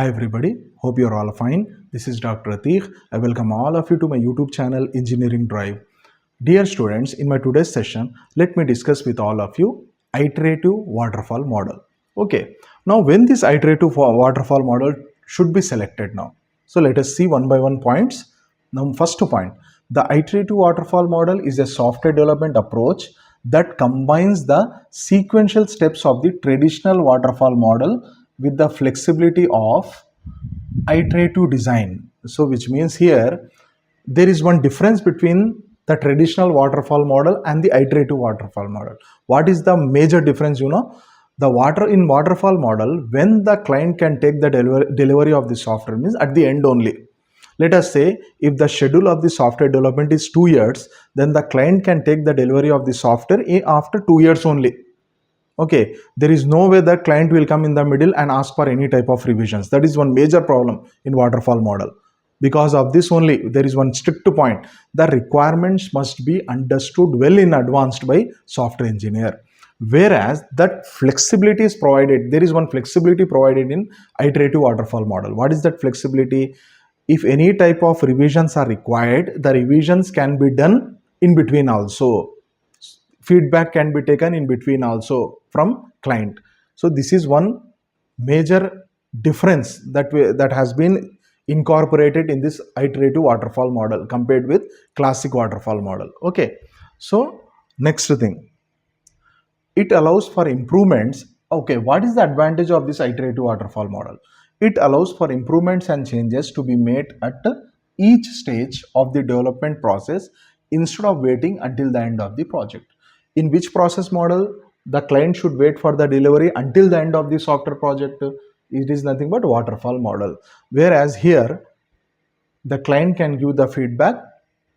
Hi everybody, hope you're all fine. This is Dr. ATEEQ. I welcome all of you to my YouTube channel Engineering Drive. Dear students, in my today's session, let me discuss with all of you iterative waterfall model. Okay, now when this iterative waterfall model should be selected now. So let us see one by one points. Now first point, the iterative waterfall model is a software development approach that combines the sequential steps of the traditional waterfall model with the flexibility of iterative design. So which means here there is one difference between the traditional waterfall model and the iterative waterfall model. What is the major difference? The waterfall model, when the client can take the delivery of the software, means at the end only. Let us say if the schedule of the software development is 2 years, then the client can take the delivery of the software after 2 years only. Okay, there is no way that client will come in the middle and ask for any type of revisions. That is one major problem in waterfall model. Because of this only, there is one strict point: the requirements must be understood well in advance by software engineer, whereas that flexibility is provided. There is one flexibility provided in iterative waterfall model. What is that flexibility? If any type of revisions are required, the revisions can be done in between also. Feedback can be taken in between also from client. So this is one major difference that has been incorporated in this iterative waterfall model compared with classic waterfall model. Okay, so next thing, it allows for improvements. Okay, what is the advantage of this iterative waterfall model? It allows for improvements and changes to be made at each stage of the development process instead of waiting until the end of the project. In which process model the client should wait for the delivery until the end of the software project? It is nothing but waterfall model. Whereas here the client can give the feedback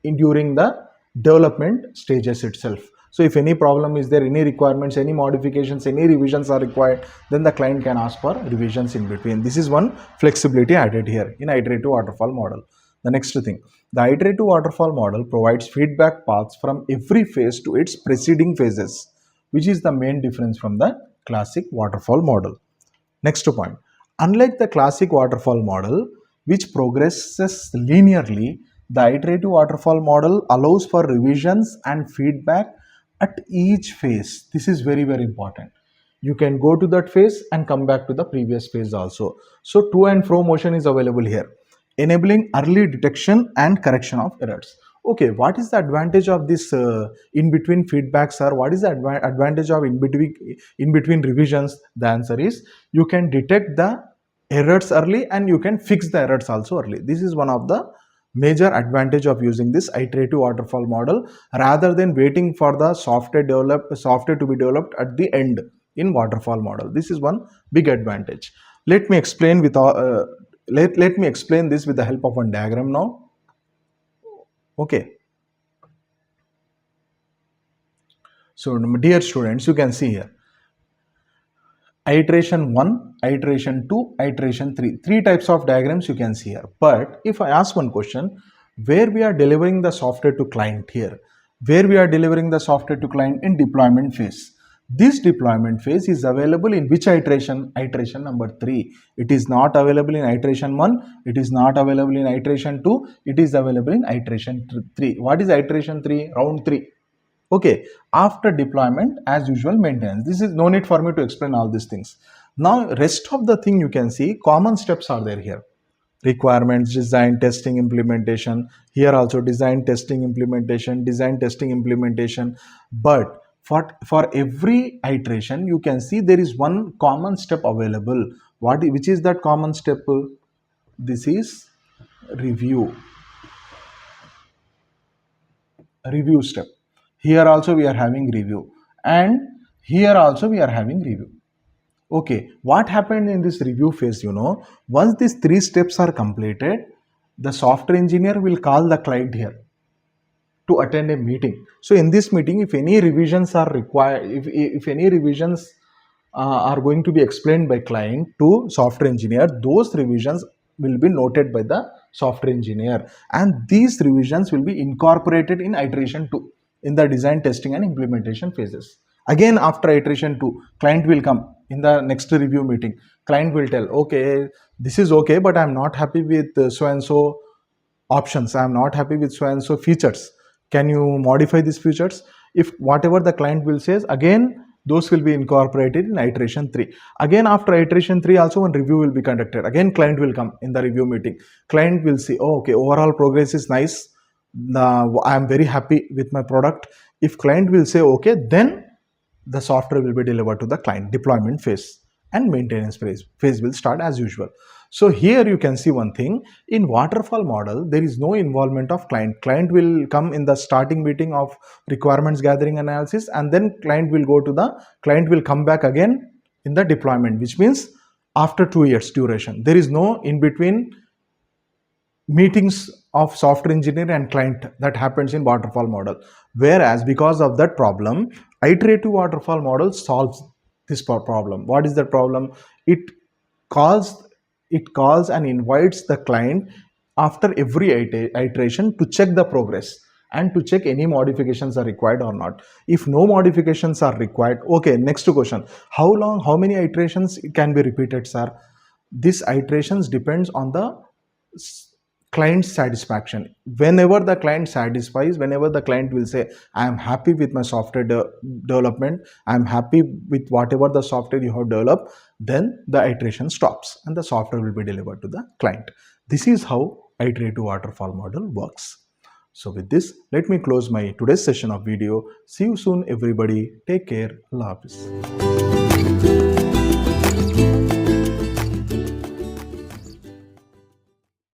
during the development stages itself. So if any problem is there, any requirements, any modifications, any revisions are required, then the client can ask for revisions in between. This is one flexibility added here in iterative waterfall model. The next thing, the iterative waterfall model provides feedback paths from every phase to its preceding phases, which is the main difference from the classic waterfall model. Next point, unlike the classic waterfall model, which progresses linearly, the iterative waterfall model allows for revisions and feedback at each phase. This is very, very important. You can go to that phase and come back to the previous phase also. So to and fro motion is available here, enabling early detection and correction of errors. Okay, what is the advantage of this in-between feedbacks, or what is the advantage of in-between revisions? The answer is you can detect the errors early and you can fix the errors also early. This is one of the major advantage of using this iterative waterfall model rather than waiting for the software to be developed at the end in waterfall model. This is one big advantage. Let me explain let me explain this with the help of one diagram now. Okay, so dear students, you can see here iteration 1, iteration 2, iteration 3. Three types of diagrams you can see here. But if I ask one question, where we are delivering the software to client here, where we are delivering the software to client in deployment phase. This deployment phase is available in which iteration? Iteration number 3. It is not available in iteration 1. It is not available in iteration 2. It is available in iteration 3. What is iteration 3? Round 3. Okay, after deployment, as usual, maintenance. This is no need for me to explain all these things. Now, rest of the thing you can see, common steps are there here. Requirements, design, testing, implementation. Here also design, testing, implementation, design, testing, implementation. But for every iteration, you can see there is one common step available. Which is that common step? This is review step. Here also we are having review, and here also we are having review. Okay, what happened in this review phase? Once these 3 steps are completed, the software engineer will call the client here to attend a meeting. So in this meeting, if any revisions are required, if any revisions are going to be explained by client to software engineer, those revisions will be noted by the software engineer, and these revisions will be incorporated in iteration 2 in the design, testing and implementation phases. Again, after iteration 2, client will come in the next review meeting. Client will tell, okay, this is okay, but I'm not happy with so and so options. I'm not happy with so and so features. Can you modify these features? If whatever the client will say, again those will be incorporated in iteration 3. Again, after iteration 3 also one review will be conducted. Again client will come in the review meeting. Client will say, oh, okay, overall progress is nice, I am very happy with my product. If client will say okay, then the software will be delivered to the client. Deployment phase and maintenance phase will start as usual. So here you can see one thing. In waterfall model, there is no involvement of client. Client will come in the starting meeting of requirements gathering analysis, and then client will come back again in the deployment, which means after 2 years duration. There is no in between meetings of software engineer and client that happens in waterfall model. Whereas because of that problem, iterative waterfall model solves this problem. What is the problem? It calls and invites the client after every iteration to check the progress and to check any modifications are required or not. If no modifications are required, okay, next question, how many iterations can be repeated, sir? These iterations depends on the client satisfaction. Whenever the client satisfies, whenever the client will say, I am happy with my software development, I am happy with whatever the software you have developed, then the iteration stops and the software will be delivered to the client. This is how iterative waterfall model works. So with this, let me close my today's session of video. See you soon everybody. Take care. Allah Hafiz.